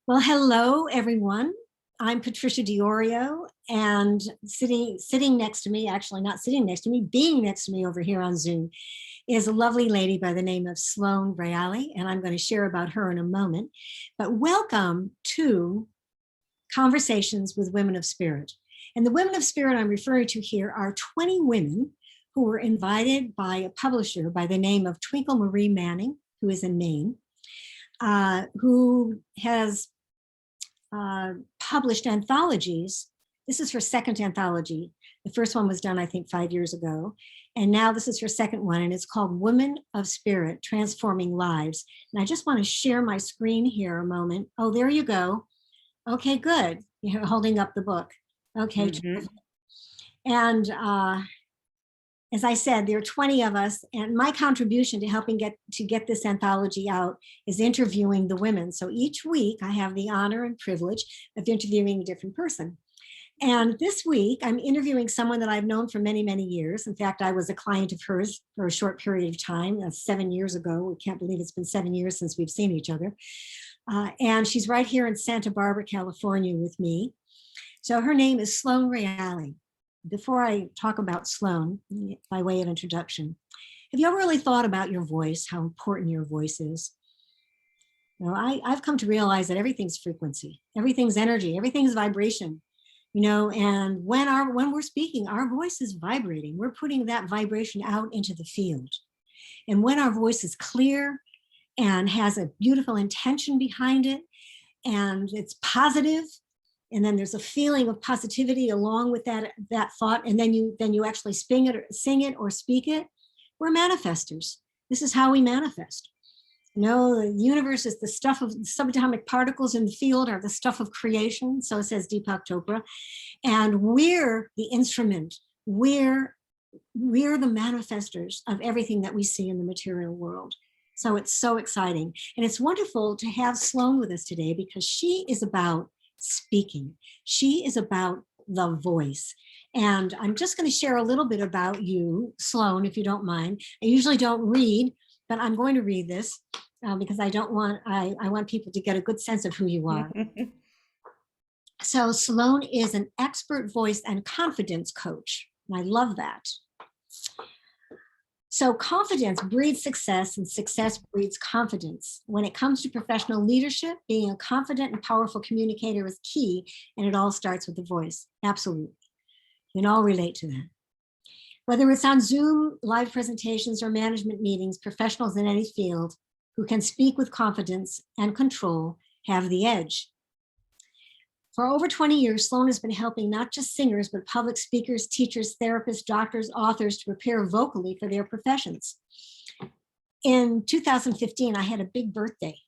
Well, hello, everyone. I'm Patricia Diorio, and sitting next to me, actually not sitting next to me, being next to me over here on Zoom, is a lovely lady by the name of Sloan Reale, and I'm going to share about her in a moment. But welcome to Conversations with Women of Spirit. And the women of spirit I'm referring to here are 20 women who were invited by a publisher by the name of Twinkle Marie Manning, who is in Maine, who has published anthologies. This is her second anthology. The first one was done, I think, 5 years ago. And now this is her second one, and it's called Women of Spirit, Transforming Lives. And I just want to share my screen here a moment. Oh, there you go. Okay, good. You're holding up the book. Okay. And as I said, there are 20 of us, and my contribution to helping get this anthology out is interviewing the women. So each week I have the honor and privilege of interviewing a different person. And this week I'm interviewing someone that I've known for many, many years. In fact, I was a client of hers for a short period of time, 7 years ago. We can't believe it's been 7 years since we've seen each other. And she's right here in Santa Barbara, California with me. So her name is Sloan Reale. Before I talk about Sloan, by way of introduction, have you ever really thought about your voice, how important your voice is? You know, I've come to realize that everything's frequency, everything's energy, everything's vibration, you know, and when we're speaking, our voice is vibrating. We're putting that vibration out into the field. And when our voice is clear and has a beautiful intention behind it, and it's positive, and then there's a feeling of positivity along with that thought, and then you actually sing it or speak it, we're manifestors. This is how we manifest. You know, the universe is the stuff of subatomic particles in the field are the stuff of creation, so says Deepak Chopra, and we're the instrument. We're the manifestors of everything that we see in the material world. So it's so exciting, and it's wonderful to have Sloan with us today because she is about speaking. She is about the voice. And I'm just going to share a little bit about you, Sloan, if you don't mind. I usually don't read, but I'm going to read this because I want people to get a good sense of who you are. So Sloan is an expert voice and confidence coach. And I love that. So confidence breeds success, and success breeds confidence. When it comes to professional leadership, being a confident and powerful communicator is key, and it all starts with the voice. Absolutely. You can all relate to that. Whether it's on Zoom, live presentations, or management meetings, professionals in any field who can speak with confidence and control have the edge. For over 20 years, Sloan has been helping not just singers, but public speakers, teachers, therapists, doctors, authors to prepare vocally for their professions. In 2015, I had a big birthday,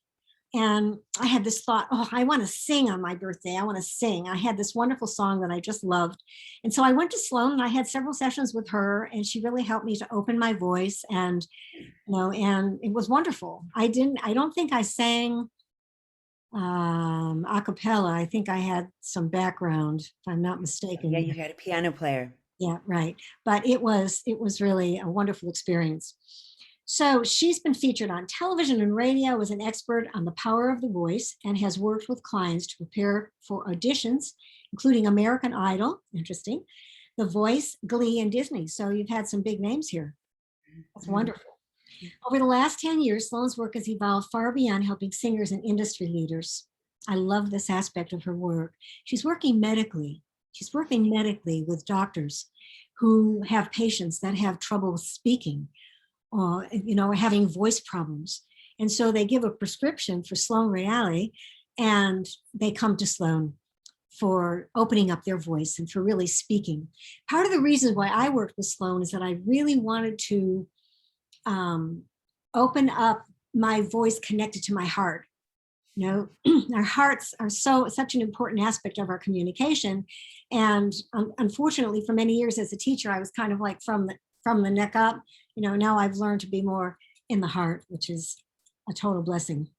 and I had this thought, oh, I want to sing on my birthday. I want to sing. I had this wonderful song that I just loved. And so I went to Sloan, and I had several sessions with her, and she really helped me to open my voice, and, you know, and it was wonderful. I don't think I sang a cappella. I think I had some background, if I'm not mistaken. Yeah, you had a piano player. Yeah, right. But it was really a wonderful experience. So she's been featured on television and radio as an expert on the power of the voice, and has worked with clients to prepare for auditions, including American Idol, interesting, The Voice, Glee, and Disney. So you've had some big names here. That's wonderful. Over the last 10 years, Sloan's work has evolved far beyond helping singers and industry leaders. I love this aspect of her work. She's working medically. She's working medically with doctors who have patients that have trouble speaking, or, you know, having voice problems. And so they give a prescription for Sloan Reale, and they come to Sloan for opening up their voice and for really speaking. Part of the reason why I worked with Sloan is that I really wanted to open up my voice connected to my heart. You know, our hearts are such an important aspect of our communication. And unfortunately, for many years as a teacher, I was kind of like from the neck up. You know, now I've learned to be more in the heart, which is a total blessing.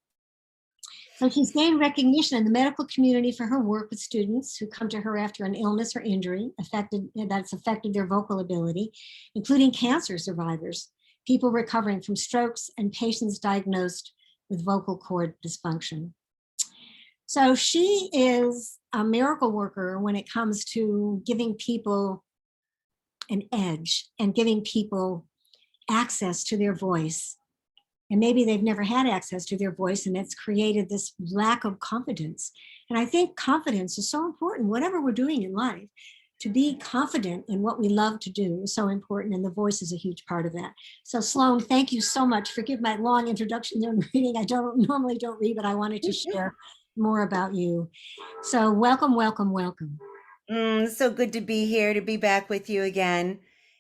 So she's gained recognition in the medical community for her work with students who come to her after an illness or injury that's affected their vocal ability, including cancer survivors, people recovering from strokes, and patients diagnosed with vocal cord dysfunction. So she is a miracle worker when it comes to giving people an edge and giving people access to their voice. And maybe they've never had access to their voice, and it's created this lack of confidence. And I think confidence is so important, whatever we're doing in life. To be confident in what we love to do is so important, and the voice is a huge part of that. So Sloan, thank you so much. Forgive my long introduction there, reading. I normally don't read, but I wanted to share more about you. So welcome, welcome, welcome. So good to be here, to be back with you again.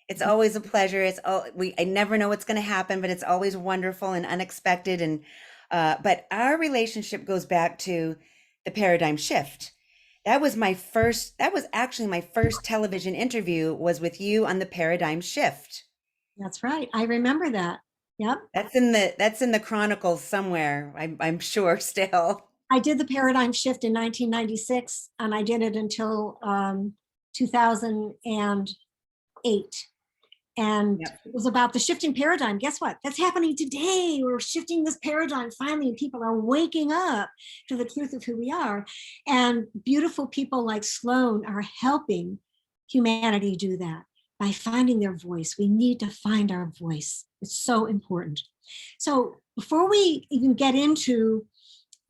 It's always a pleasure. I never know what's going to happen, but it's always wonderful and unexpected. And but our relationship goes back to the paradigm shift. That was actually my first television interview was with you on the paradigm shift. That's right. I remember that. Yep. That's in the chronicles somewhere. I'm sure still. I did the paradigm shift in 1996, and I did it until 2008. And Yep. it was about the shifting paradigm. Guess what? That's happening today. We're shifting this paradigm finally, and people are waking up to the truth of who we are. And beautiful people like Sloan are helping humanity do that by finding their voice. We need to find our voice. It's so important. So before we even get into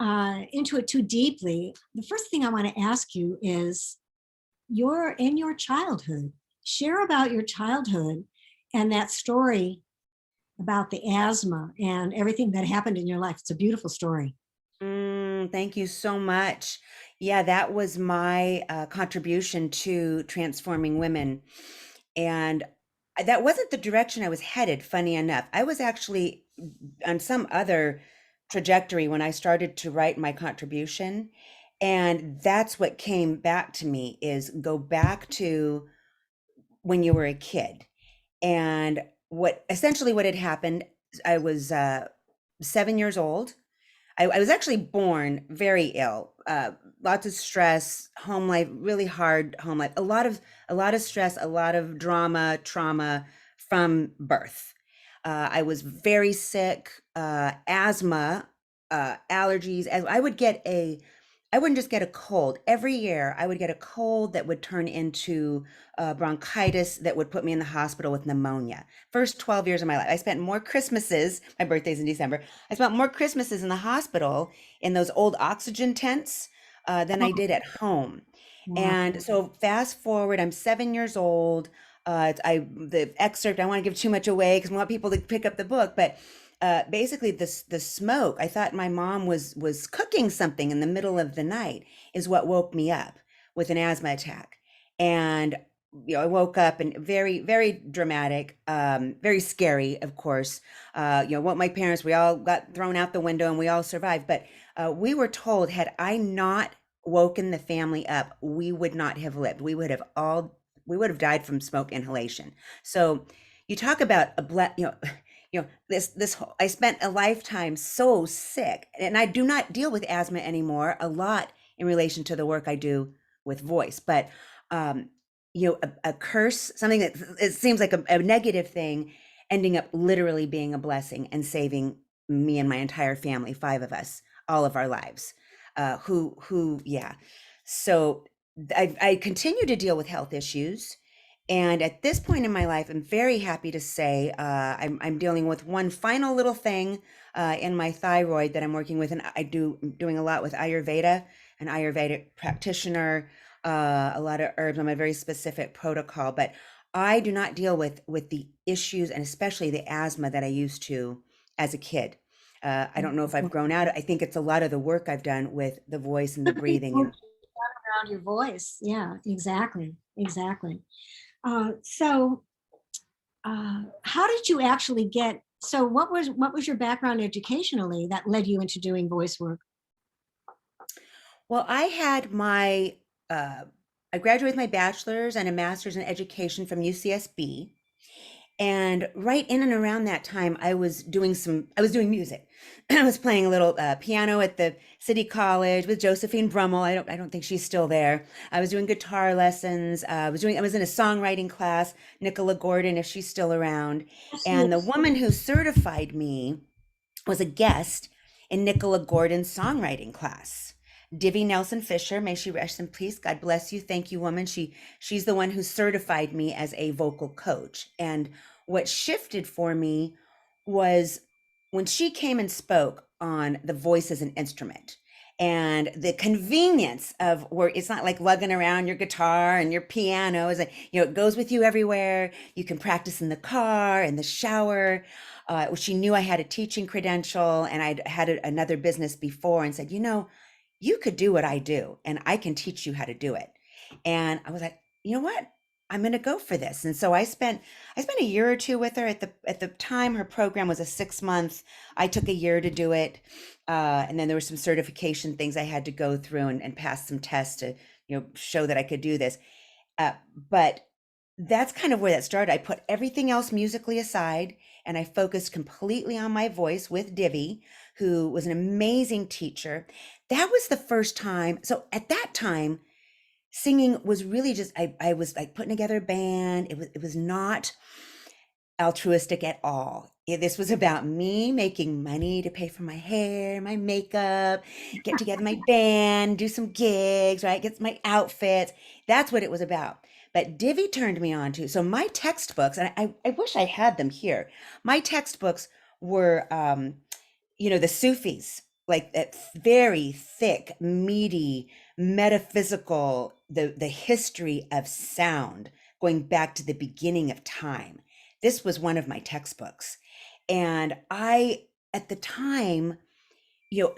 it too deeply, the first thing I want to ask you is in your childhood. Share about your childhood and that story about the asthma and everything that happened in your life. It's a beautiful story. Thank you so much. Yeah, that was my contribution to transforming women. And that wasn't the direction I was headed, funny enough. I was actually on some other trajectory when I started to write my contribution. And that's what came back to me is go back to when you were a kid. And what had happened, I was 7 years old. I was actually born very ill. Lots of stress, home life, really hard home life. A lot of stress, a lot of drama, trauma from birth. I was very sick, asthma, allergies. I wouldn't just get a cold. Every year, I would get a cold that would turn into bronchitis that would put me in the hospital with pneumonia. First 12 years of my life, I spent more Christmases, my birthday's in December, I spent more Christmases in the hospital in those old oxygen tents than I did at home. Wow. And so fast forward, I'm 7 years old. The excerpt, I don't want to give too much away because I want people to pick up the book, but basically the smoke, I thought my mom was cooking something in the middle of the night is what woke me up with an asthma attack. And I woke up and very, very dramatic, very scary, of course. What my parents, we all got thrown out the window and we all survived. But we were told, had I not woken the family up, we would not have lived. We would have died from smoke inhalation. So you talk about I spent a lifetime so sick, and I do not deal with asthma anymore a lot in relation to the work I do with voice, but a curse, something that it seems like a negative thing, ending up literally being a blessing and saving me and my entire family, five of us, all of our lives. Yeah. So I continue to deal with health issues. And at this point in my life, I'm very happy to say I'm dealing with one final little thing in my thyroid that I'm working with, and I'm doing a lot with Ayurveda, an Ayurvedic practitioner, a lot of herbs. I'm a very specific protocol, but I do not deal with the issues and especially the asthma that I used to as a kid. I don't know if I've grown out. I think it's a lot of the work I've done with the voice and the breathing and Around your voice. Yeah, exactly. Exactly. So how did you actually what was your background educationally that led you into doing voice work? well, I graduated with my bachelor's and a master's in education from UCSB. And right in and around that time, I was doing music. I was playing a little piano at the City College with Josephine Brummel. I don't think she's still there. I was doing guitar lessons. I was in a songwriting class, Nicola Gordon, if she's still around. Yes, she And the is. woman who certified me was a guest in Nicola Gordon's songwriting class. Divvy Nelson Fisher, may she rest in peace. God bless you. Thank you, woman. She's the one who certified me as a vocal coach. And what shifted for me was when she came and spoke on the voice as an instrument and the convenience of where it's not like lugging around your guitar and your piano. Is like, it goes with you everywhere. You can practice in the car, in the shower. She knew I had a teaching credential and I'd had another business before, and said, you could do what I do and I can teach you how to do it. And I was like, you know what? I'm going to go for this. And so I spent a year or two with her. At the time, her program was a 6 month. I took a year to do it. And then there were some certification things I had to go through and pass some tests to, show that I could do this. But that's kind of where that started. I put everything else musically aside and I focused completely on my voice with Divi, who was an amazing teacher. That was the first time. So at that time, singing was really just, I was like putting together a band. It was not altruistic at all. This was about me making money to pay for my hair, my makeup, get together my band, do some gigs, right? Get my outfits. That's what it was about. But Divi turned me on to. So my textbooks, and I wish I had them here. My textbooks were, the Sufis, like that very thick, meaty, metaphysical, the history of sound going back to the beginning of time. This was one of my textbooks. And at the time,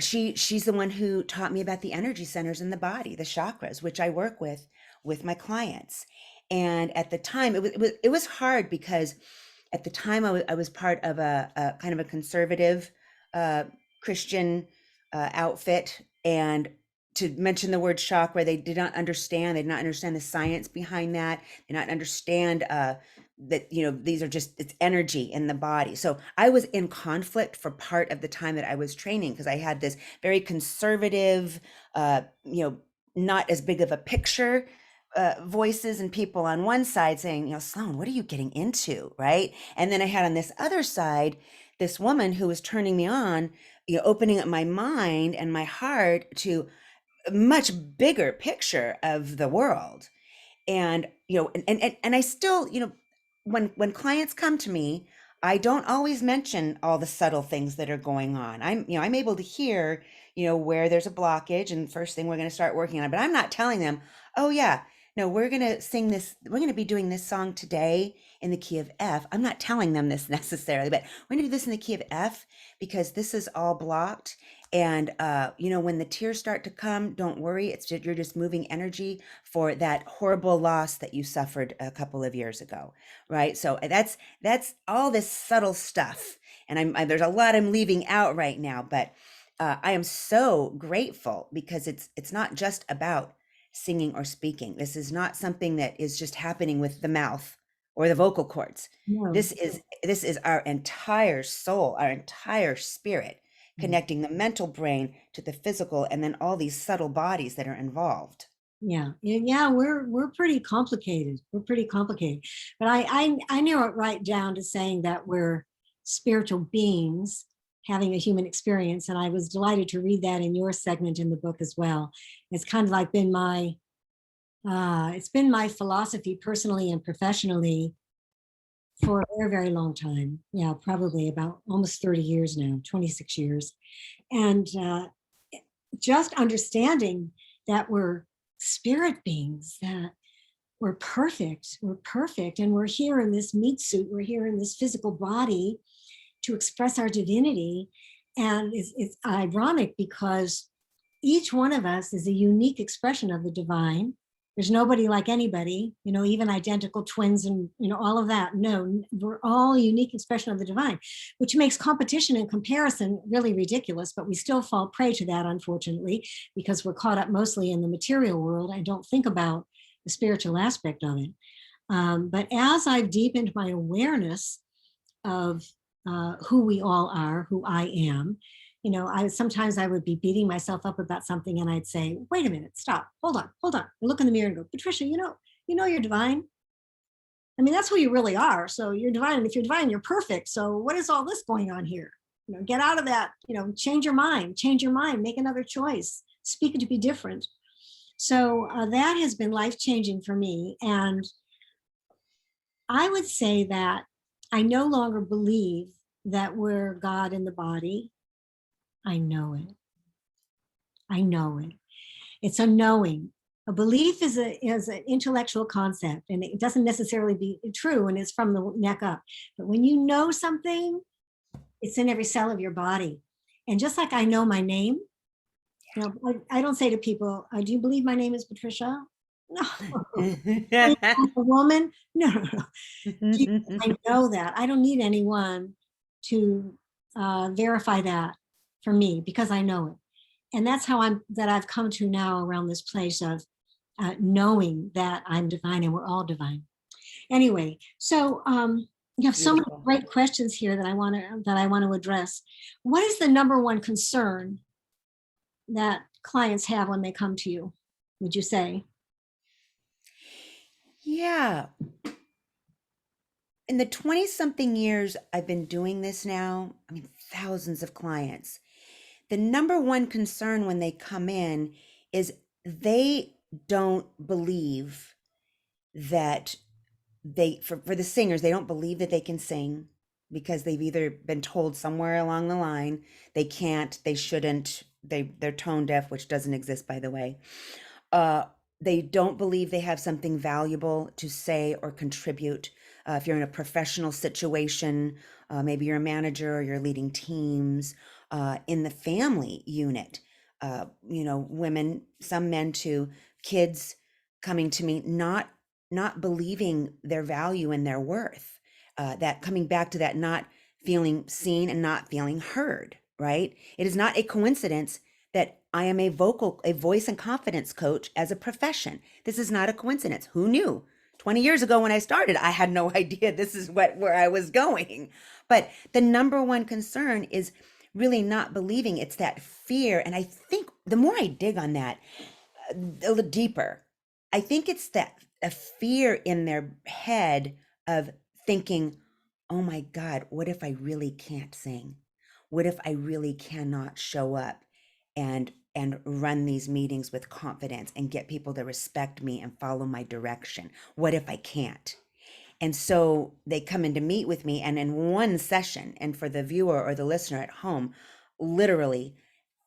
she's the one who taught me about the energy centers in the body, the chakras, which I work with my clients. And at the time, it was hard because at the time I was part of a kind of a conservative Christian outfit, and to mention the word chakra, they did not understand. They did not understand the science behind that. They did not understand that these are just, it's energy in the body. So I was in conflict for part of the time that I was training because I had this very conservative, not as big of a picture voices and people on one side saying, Sloan, what are you getting into, right? And then I had on this other side this woman who was turning me on, opening up my mind and my heart to a much bigger picture of the world. And and I still, when clients come to me, I don't always mention all the subtle things that are going on. I'm able to hear, where there's a blockage, and first thing we're going to start working on it. But I'm not telling them, oh yeah, no, we're going to sing this, we're going to be doing this song today in the key of F. I'm not telling them this necessarily, but we're going to do this in the key of F because this is all blocked. And when the tears start to come, don't worry. You're just moving energy for that horrible loss that you suffered a couple of years ago, right? So that's all this subtle stuff. And there's a lot I'm leaving out right now, but I am so grateful because it's not just about singing or speaking. This is not something that is just happening with the mouth or the vocal cords. No. This is our entire soul, our entire spirit, connecting the mental brain to the physical, and then all these subtle bodies that are involved. Yeah, we're pretty complicated. We're pretty complicated. But I narrow it right down to saying that we're spiritual beings having a human experience. And I was delighted to read that in your segment in the book as well. It's kind of like it's been my philosophy personally and professionally for a very, very long time. Yeah, probably about almost 30 years now, 26 years. And just understanding that we're spirit beings, that we're perfect, and we're here in this meat suit, we're here in this physical body to express our divinity. And it's ironic because each one of us is a unique expression of the divine. There's nobody like anybody, even identical twins and, all of that. No, we're all a unique expression of the divine, which makes competition and comparison really ridiculous, but we still fall prey to that, unfortunately, because we're caught up mostly in the material world and don't think about the spiritual aspect of it. But as I've deepened my awareness of who we all are, who I am, sometimes I would be beating myself up about something and I'd say, wait a minute, stop, hold on. I look in the mirror and go, Patricia, you're divine. I mean, that's who you really are. So you're divine. And if you're divine, you're perfect. So what is all this going on here? Get out of that, change your mind, make another choice. speak to be different. So that has been life changing for me. And I would say that I no longer believe that we're God in the body. I know it. I know it. It's a knowing. A belief is an intellectual concept, and it doesn't necessarily be true, and it's from the neck up. But when you know something, it's in every cell of your body. And just like I know my name, you know, I don't say to people, "Do you believe my name is Patricia?" No. "Believe I'm a woman? No, no, no. I know that. I don't need anyone to verify that for me because I know it. And that's how I've come to now around this place of knowing that I'm divine and we're all divine. Anyway, so you have so many Beautiful. great questions here that I want to address. What is the number one concern that clients have when they come to you, would you say? Yeah. In the 20 something years I've been doing this now, I mean, thousands of clients, the number one concern when they come in is they don't believe that for the singers, they don't believe that they can sing because they've either been told somewhere along the line they can't, they shouldn't, they're tone deaf, which doesn't exist, by the way. uh, they don't believe they have something valuable to say or contribute. If you're in a professional situation, maybe you're a manager or you're leading teams, in the family unit, women, some men too, kids coming to me, not believing their value and their worth. That coming back to that, not feeling seen and not feeling heard. Right? It is not a coincidence that I am a voice and confidence coach as a profession. This is not a coincidence. Who knew? 20 years ago when I started, I had no idea this is where I was going. But the number one concern is really not believing. It's that fear. And I think the more I dig on that, a little deeper, I think it's that a fear in their head of thinking, oh my God, what if I really can't sing? What if I really cannot show up and run these meetings with confidence and get people to respect me and follow my direction? What if I can't? And so they come in to meet with me, and in one session, and for the viewer or the listener at home, literally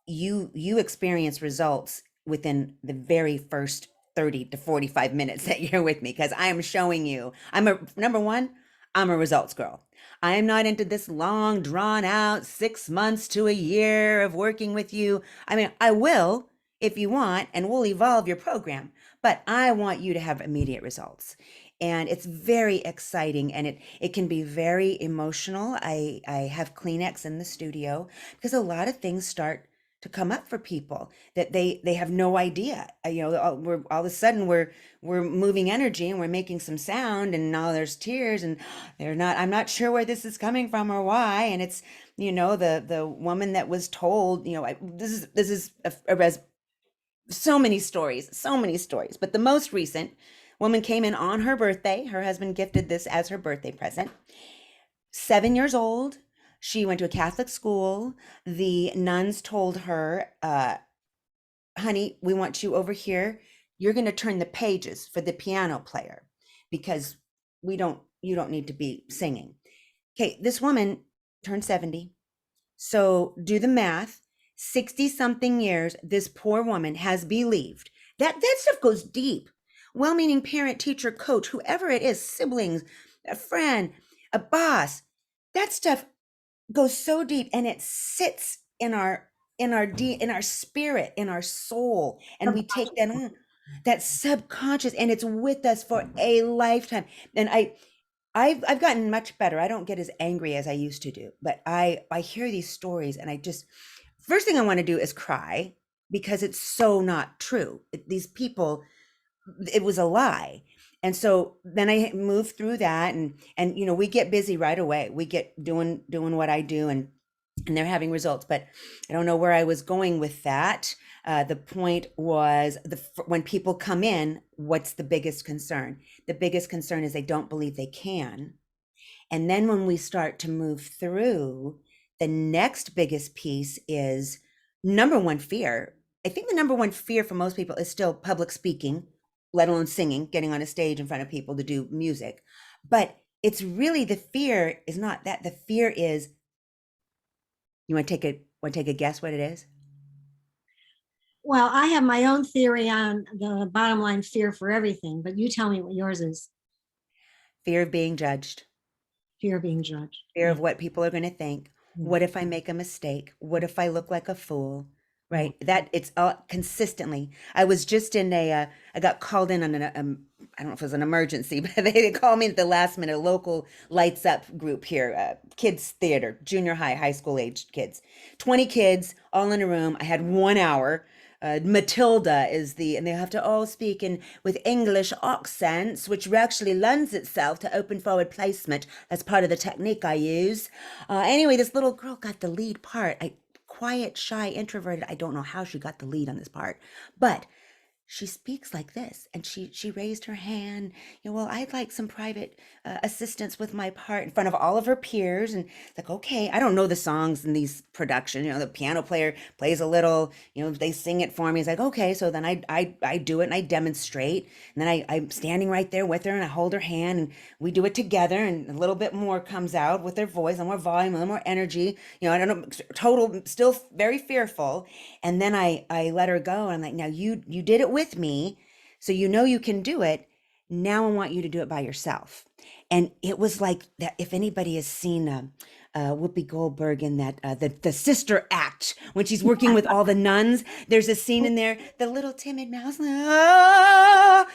you experience results within the very first 30 to 45 minutes that you're with me, because I am showing you number one, I'm a results girl. I am not into this long drawn out 6 months to a year of working with you. I mean, I will if you want, and we'll evolve your program, but I want you to have immediate results. And it's very exciting, and it can be very emotional. I have Kleenex in the studio because a lot of things start to come up for people that they have no idea. We're all of a sudden we're moving energy and we're making some sound, and now there's tears, and I'm not sure where this is coming from or why. And it's the woman that was told, this is so many stories, but the most recent woman came in on her birthday. Her husband gifted this as her birthday present. 7 years old. She went to a Catholic school. The nuns told her, honey, we want you over here. You're going to turn the pages for the piano player because you don't need to be singing. Okay, this woman turned 70. So do the math. 60 something years, this poor woman has believed that stuff goes deep. Well meaning parent, teacher, coach, whoever it is, siblings, a friend, a boss, that stuff goes so deep, and it sits in our spirit, in our soul, and we take that on, that subconscious, and it's with us for a lifetime. And I've gotten much better. I don't get as angry as I used to do, but I hear these stories, and I just, first thing I want to do is cry because it's so not true. These people, it was a lie. And so then I moved through that, and we get busy right away. We get doing what I do, and they're having results. But I don't know where I was going with that. The point was, when people come in, what's the biggest concern? The biggest concern is they don't believe they can. And then when we start to move through, the next biggest piece is, number one, fear. I think the number one fear for most people is still public speaking, let alone singing, getting on a stage in front of people to do music. But it's really, the fear is not that. The fear is, you want to take a guess what it is? Well, I have my own theory on the bottom line fear for everything, but you tell me what yours is. Fear of being judged. Fear of being judged. Fear Yeah, of what people are going to think. yeah, What if I make a mistake? What if I look like a fool? yeah. Right? That it's all consistently. I was just in I got called in on I don't know if it was an emergency, but they called me at the last minute, a local lights up group here, kids theater, junior high, high school aged kids, 20 kids all in a room. I had 1 hour. Matilda is and they have to all speak in with English accents, which actually lends itself to open forward placement. That's part of the technique I use. Anyway, this little girl got the lead part. Quiet, shy, introverted. I don't know how she got the lead on this part, but she speaks like this, and she raised her hand, well, I'd like some private assistance with my part, in front of all of her peers. And like, okay, I don't know the songs in these productions, the piano player plays a little, they sing it for me. It's like, okay, so then I do it and I demonstrate, and then I'm standing right there with her, and I hold her hand, and we do it together, and a little bit more comes out with their voice, a little more volume, a little more energy. I don't know, total, still very fearful. And then I let her go, and I'm like, now you did it with me, so you can do it. Now I want you to do it by yourself. And it was like that. If anybody has seen Whoopi Goldberg in that the Sister Act, when she's working with all the nuns, there's a scene in there, the little timid mouse. "Ah!"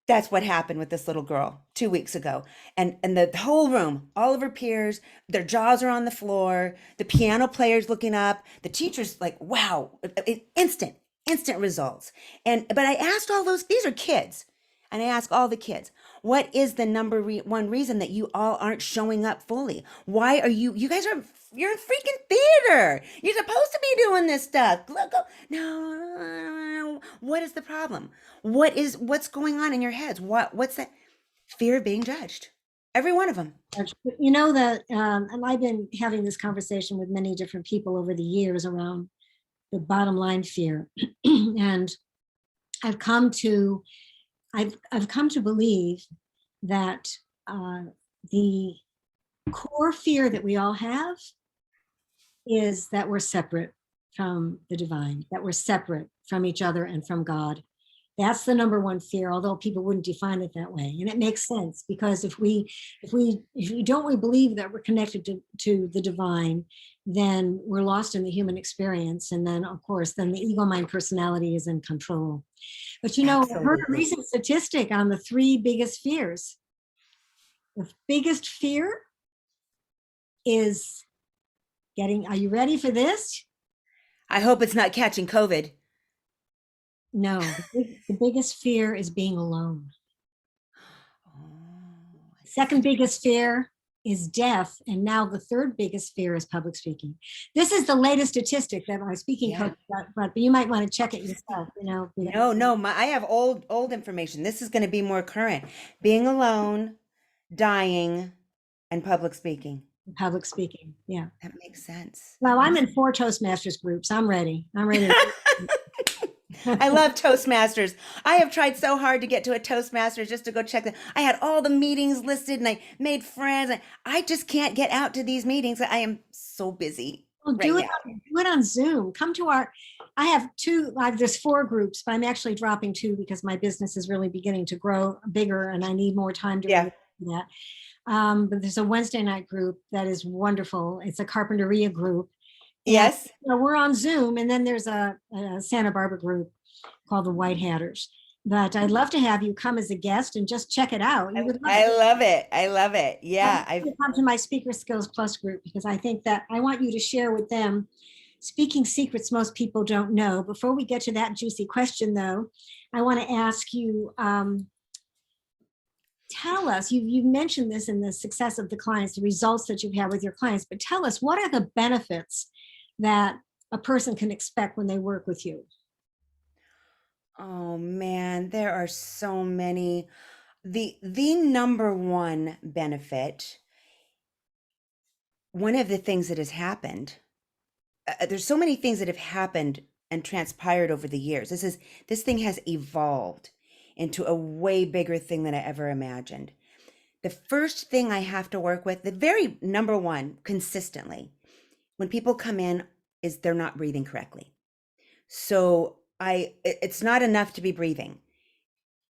That's what happened with this little girl 2 weeks ago. And the whole room, all of her peers, their jaws are on the floor, the piano player's looking up, the teacher's like, wow, instant results. But I asked all these are kids, and I asked all the kids, what is the one reason that you all aren't showing up fully? Why are you guys are, you're in freaking theater. You're supposed to be doing this stuff. Go. No. What is the problem? What's going on in your heads? What's that? Fear of being judged. Every one of them. You know that, and I've been having this conversation with many different people over the years around the bottom line fear, and I've come to believe that the core fear that we all have is that we're separate from the divine, that we're separate from each other and from God. That's the number one fear, although people wouldn't define it that way. And it makes sense, because if we don't believe that we're connected to the divine, then we're lost in the human experience. And then, of course, then the ego mind personality is in control. But I heard a recent statistic on the three biggest fears. The biggest fear is are you ready for this? I hope it's not catching COVID. No, the biggest fear is being alone. Second biggest fear is death. And now the third biggest fear is public speaking. This is the latest statistic that my speaking coach got, but you might want to check it yourself. No, I have old information. This is going to be more current. Being alone, dying, and public speaking. Public speaking, yeah. That makes sense. Well, I'm in 4 Toastmasters groups. I'm ready. I love Toastmasters. I have tried so hard to get to a Toastmasters just to go check them. I had all the meetings listed, and I made friends. I just can't get out to these meetings. I am so busy. Well, do it on Zoom. Come to I have there's 4 groups, but I'm actually dropping 2 because my business is really beginning to grow bigger, and I need more time to do that. But there's a Wednesday night group that is wonderful. It's a carpinteria group. Yes. We're on Zoom, and then there's a Santa Barbara group called the White Hatters. But I'd love to have you come as a guest and just check it out. I love it. I love it. Yeah. Come to my Speaker Skills Plus group, because I think that I want you to share with them speaking secrets most people don't know. Before we get to that juicy question, though, I want to ask you, tell us, you've mentioned this in the success of the clients, the results that you've had with your clients, but tell us, what are the benefits that a person can expect when they work with you? Oh man, there are so many. The number one benefit, one of the things that has happened, there's so many things that have happened and transpired over the years. This thing has evolved into a way bigger thing than I ever imagined. The first thing I have to work with, the very number one consistently, when people come in, is they're not breathing correctly. So it's not enough to be breathing.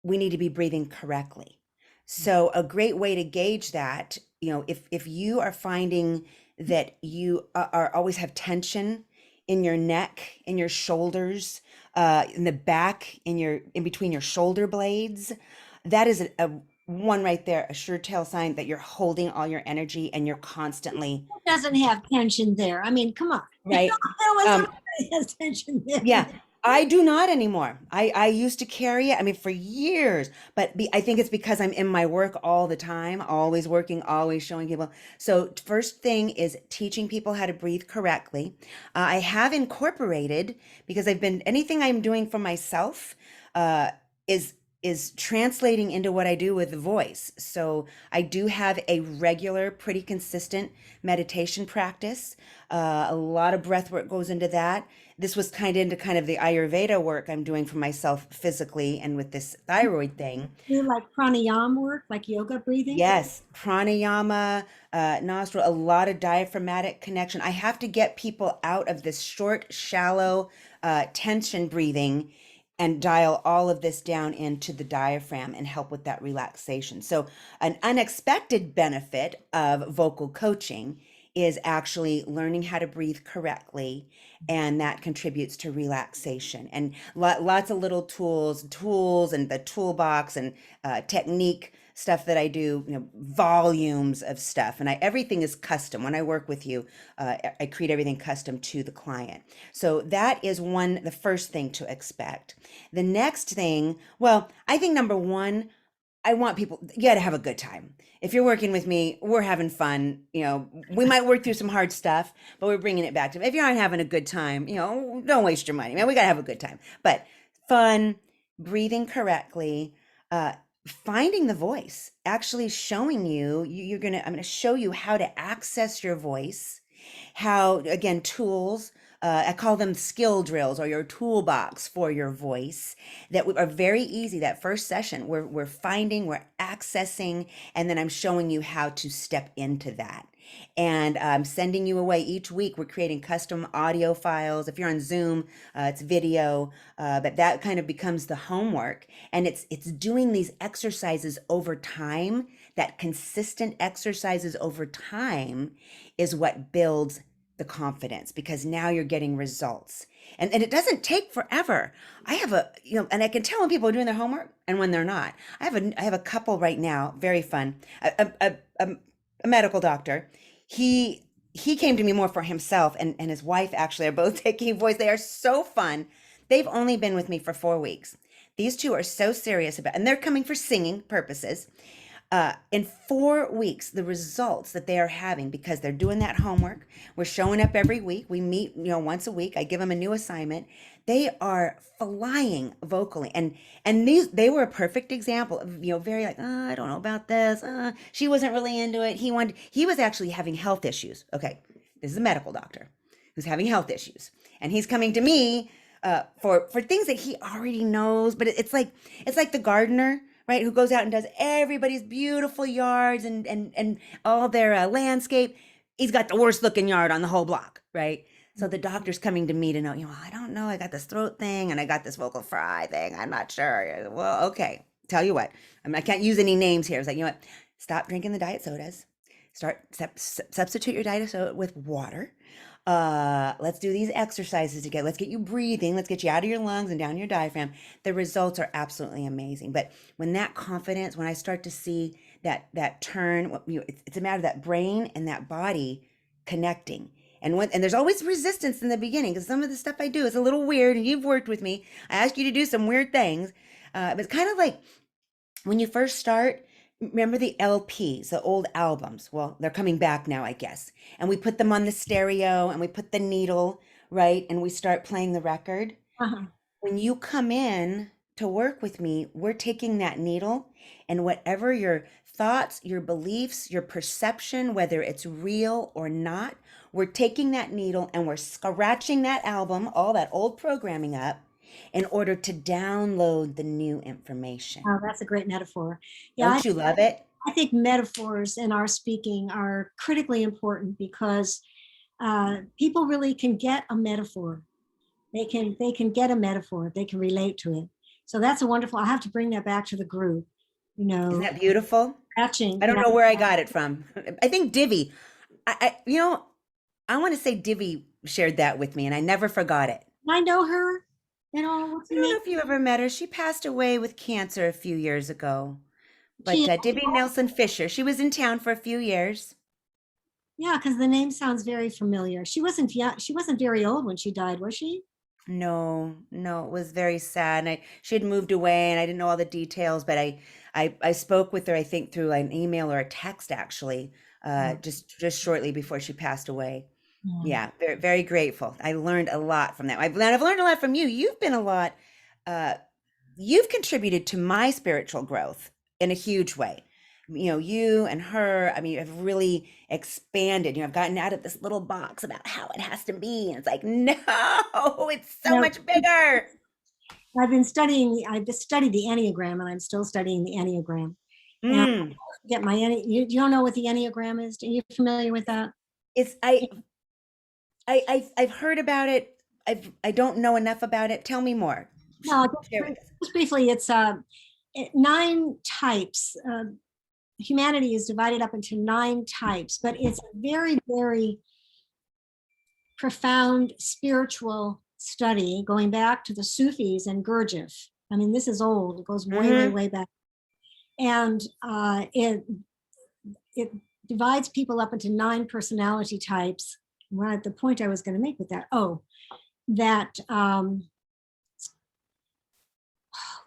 We need to be breathing correctly. So a great way to gauge that, if you are finding that you are always have tension in your neck, in your shoulders, in the back, in between your shoulder blades, that is a one right there, a sure tell sign that you're holding all your energy and you're constantly Who doesn't have tension there? I mean, come on. right. Everybody Um, has tension there. Yeah, I do not anymore. I used to carry it, I mean, for years, but I think it's because I'm in my work all the time, always working, always showing people. So first thing is teaching people how to breathe correctly. I have incorporated, because anything I'm doing for myself, uh, is translating into what I do with the voice. So I do have a regular, pretty consistent meditation practice. A lot of breath work goes into that. This was kind of the Ayurveda work I'm doing for myself physically and with this thyroid thing. Do like pranayama work, like yoga breathing. Yes, pranayama, nostril, a lot of diaphragmatic connection. I have to get people out of this short, shallow tension breathing and dial all of this down into the diaphragm and help with that relaxation. So, an unexpected benefit of vocal coaching is actually learning how to breathe correctly, and that contributes to relaxation. And lots of little tools and the toolbox and technique stuff that I do, volumes of stuff. And everything is custom. When I work with you, I create everything custom to the client. So that is the first thing to expect. The next thing, well, I think number one, I want people, you got to have a good time. If you're working with me, we're having fun. We might work through some hard stuff, but we're bringing it back to, if you aren't having a good time, don't waste your money, man. We got to have a good time. But fun, breathing correctly, finding the voice, actually showing I'm going to show you how to access your voice, how, again, tools, I call them skill drills, or your toolbox for your voice, that are very easy. That first session, we're accessing, and then I'm showing you how to step into that. And I'm sending you away each week. We're creating custom audio files. If you're on Zoom, it's video, but that kind of becomes the homework. And it's doing these exercises over time. That consistent exercises over time is what builds the confidence, because now you're getting results. And it doesn't take forever. I have and I can tell when people are doing their homework and when they're not. I have a couple right now, very fun, a medical doctor. He came to me more for himself, and his wife actually are both taking voice. They are so fun. They've only been with me for 4 weeks. These two are so serious and they're coming for singing purposes. In 4 weeks, the results that they are having, because they're doing that homework, we're showing up every week. We meet, once a week. I give them a new assignment. They are flying vocally, and they were a perfect example of, very like, oh, I don't know about this. She wasn't really into it. He was actually having health issues. Okay, this is a medical doctor who's having health issues, and he's coming to me for things that he already knows. But it's like the gardener, right, who goes out and does everybody's beautiful yards and all their landscape. He's got the worst looking yard on the whole block, right? So the doctor's coming to me to know, I don't know, I got this throat thing and I got this vocal fry thing. I'm not sure. Well, okay. Tell you what, I can't use any names here. It's like, what? Stop drinking the diet sodas. Substitute your diet soda with water. Let's do these exercises together. Let's get you breathing. Let's get you out of your lungs and down your diaphragm. The results are absolutely amazing. But when that confidence, when I start to see that turn, it's a matter of that brain and that body connecting. And there's always resistance in the beginning, because some of the stuff I do is a little weird, and you've worked with me. I ask you to do some weird things. But it's kind of like when you first start. Remember the LPs, the old albums? Well, they're coming back now, I guess. And we put them on the stereo, and we put the needle, right? And we start playing the record. Uh-huh. When you come in to work with me, we're taking that needle, and whatever your thoughts, your beliefs, your perception, whether it's real or not, we're taking that needle and we're scratching that album, all that old programming up in order to download the new information. Oh, that's a great metaphor. Yeah, Don't you love it? I think metaphors in our speaking are critically important because people really can get a metaphor. They can get a metaphor. They can relate to it. So that's a wonderful. I have to bring that back to the group. You Isn't know, that beautiful? scratching. I don't Yeah, know where I got it from. I think Divi. I want to say Divi shared that with me, and I never forgot it. I know her. What's I her don't name? know if you ever met her. She passed away with cancer a few years ago. But She. Divi Nelson Fisher, she was in town for a few years. Yeah, because the name sounds very familiar. She wasn't young. She wasn't very old when she died, was she? No, no, it was very sad. And she had moved away, and I didn't know all the details, but I spoke with her, I think, through an email or a text, actually, Yeah. just shortly before she passed away. Yeah. Yeah, very, very grateful. I learned a lot from that. I've learned a lot from you. You've been a lot, uh, you've contributed to my spiritual growth in a huge way. You and her, I mean, have really expanded. I've gotten out of this little box about how it has to be. And it's like, no, it's so No, much bigger. I've just studied the Enneagram and I'm still studying the Enneagram. And Mm. get my you don't know what the Enneagram is? Are you familiar with that? It's I've heard about it. I don't know enough about it. Tell me more. No, Share with us. just briefly, it's 9 types. Humanity is divided up into 9 types, but it's a very, very profound spiritual study going back to the Sufis and Gurdjieff. I mean, this is old. It goes way, way, Hmm. way back. And it divides people up into 9 personality types. Well, the point I was going to make with that, that oh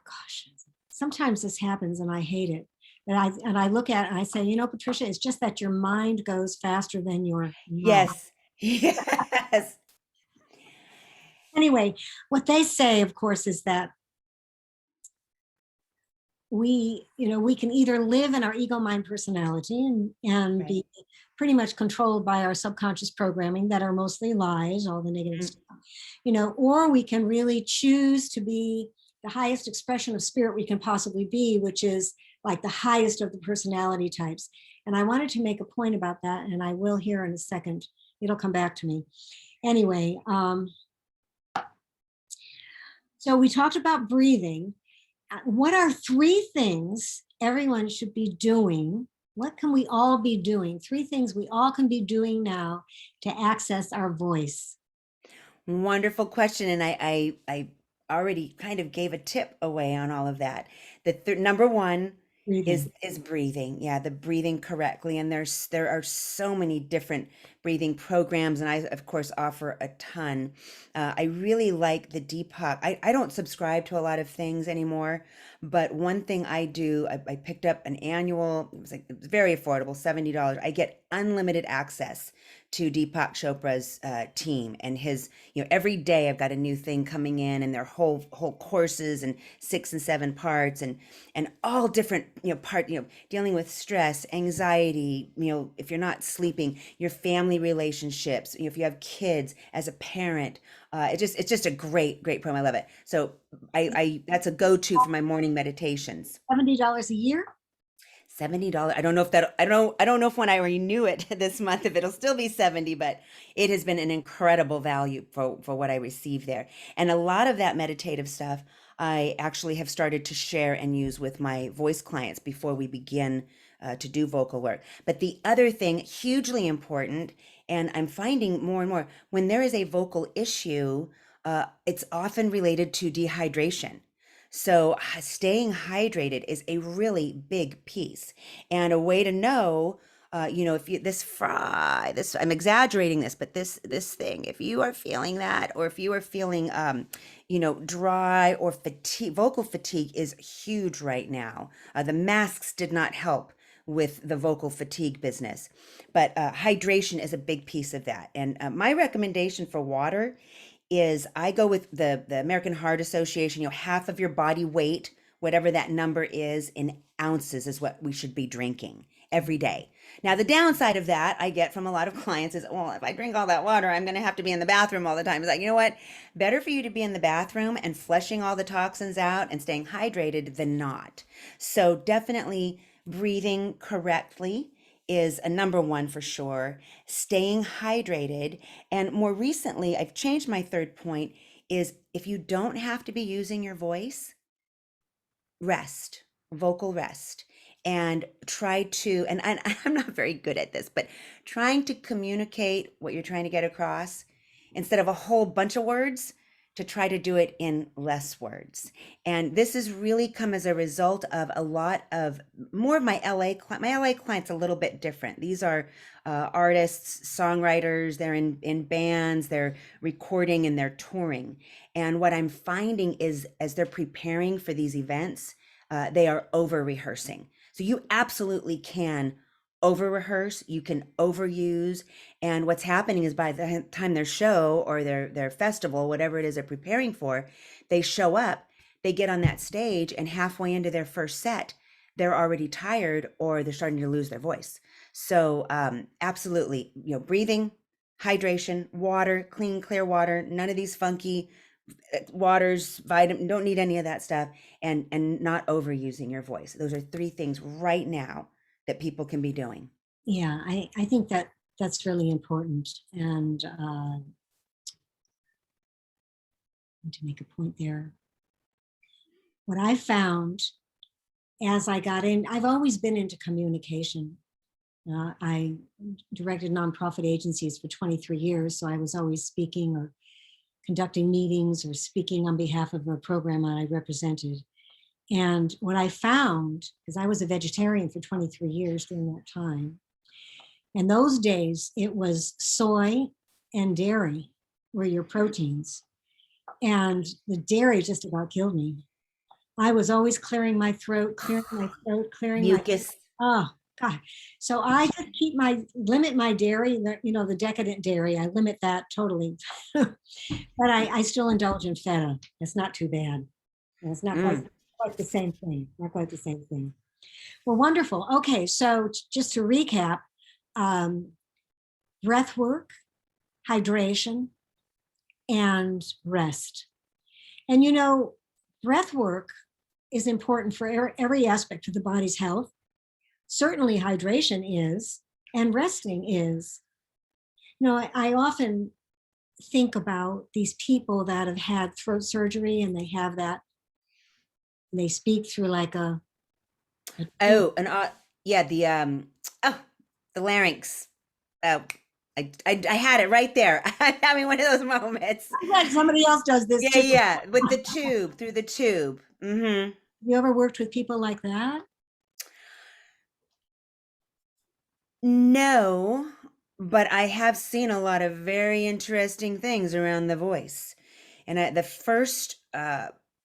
gosh, sometimes this happens and I hate it. And I look at it and I say, Patricia, it's just that your mind goes faster than your mouth. Yes. Yes. Anyway, what they say, of course, is that we can either live in our ego mind personality and Right. be pretty much controlled by our subconscious programming that are mostly lies, all the negative Mm. stuff, or we can really choose to be the highest expression of spirit we can possibly be, which is like the highest of the personality types. And I wanted to make a point about that, and I will here in a second. It'll come back to me. Anyway, so we talked about breathing. What are 3 things everyone should be doing? What can we all be doing? 3 things we all can be doing now to access our voice. Wonderful question. And I already kind of gave a tip away on all of that. Number one Breathing. is breathing. Yeah, the breathing correctly. And there are so many different breathing programs, and I of course offer a ton. I really like the Deepak. I don't subscribe to a lot of things anymore, but one thing I do, I picked up an annual. It was very affordable, $70. I get unlimited access to Deepak Chopra's team and his. Every day I've got a new thing coming in, and their whole courses and 6 and 7 parts, and all different dealing with stress, anxiety, if you're not sleeping, your family relationships, if you have kids, as a parent. It's just a great program. I love it. So I that's a go-to for my morning meditations. $70 a year? $70. I don't know if that I don't know if when I renew it this month if it'll still be 70, but it has been an incredible value for what I receive there. And a lot of that meditative stuff I actually have started to share and use with my voice clients before we begin to do vocal work. But the other thing, hugely important, and I'm finding more and more, when there is a vocal issue, it's often related to dehydration. So staying hydrated is a really big piece, and a way to know, if you I'm exaggerating this, but this thing, if you are feeling that, or if you are feeling, dry or fatigue, vocal fatigue is huge right now. The masks did not help with the vocal fatigue business, but hydration is a big piece of that. And my recommendation for water is I go with the American Heart Association, half of your body weight, whatever that number is, in ounces is what we should be drinking every day. Now, the downside of that I get from a lot of clients is, well, if I drink all that water, I'm going to have to be in the bathroom all the time. It's like, you know what? Better for you to be in the bathroom and flushing all the toxins out and staying hydrated than not. So, definitely breathing correctly is a number one for sure. Staying hydrated. And more recently, I've changed my third point is if you don't have to be using your voice, rest, vocal rest, and try to, and I'm not very good at this, but trying to communicate what you're trying to get across instead of a whole bunch of words, to try to do it in less words. And this has really come as a result of a lot of more of my LA clients a little bit different. These are artists, songwriters, they're in bands, they're recording and they're touring. And what I'm finding is as they're preparing for these events, they are over rehearsing. So you absolutely can over rehearse, you can overuse. And what's happening is by the time their show or their festival, whatever it is they're preparing for, they show up, they get on that stage, and halfway into their first set, they're already tired or they're starting to lose their voice. So absolutely, breathing, hydration, water, clean, clear water, none of these funky waters, vitamin, don't need any of that stuff, and not overusing your voice. Those are three things right now that people can be doing. Yeah, I think that that's really important. And to make a point there, what I found as I got in, I've always been into communication. I directed nonprofit agencies for 23 years, so I was always speaking or conducting meetings or speaking on behalf of a program that I represented. And what I found, because I was a vegetarian for 23 years during that time, in those days, it was soy and dairy were your proteins. And the dairy just about killed me. I was always clearing my throat, clearing my, Mucus. oh God. So I just limit my dairy, the decadent dairy, I limit that totally. But I still indulge in feta. It's not too bad. It's not quite the same thing. Not quite the same thing. Well, wonderful. Okay, so just to recap, breath work, hydration, and rest. And breath work is important for every aspect of the body's health. Certainly hydration is, and resting is. I often think about these people that have had throat surgery and they have that, and they speak through like a Oh, and yeah, the larynx. Oh, I had it right there. I'm having one of those moments. I'm glad somebody else does this Yeah, too. yeah, with the tube, through the tube. You ever worked with people like that? No, but I have seen a lot of very interesting things around the voice. And the first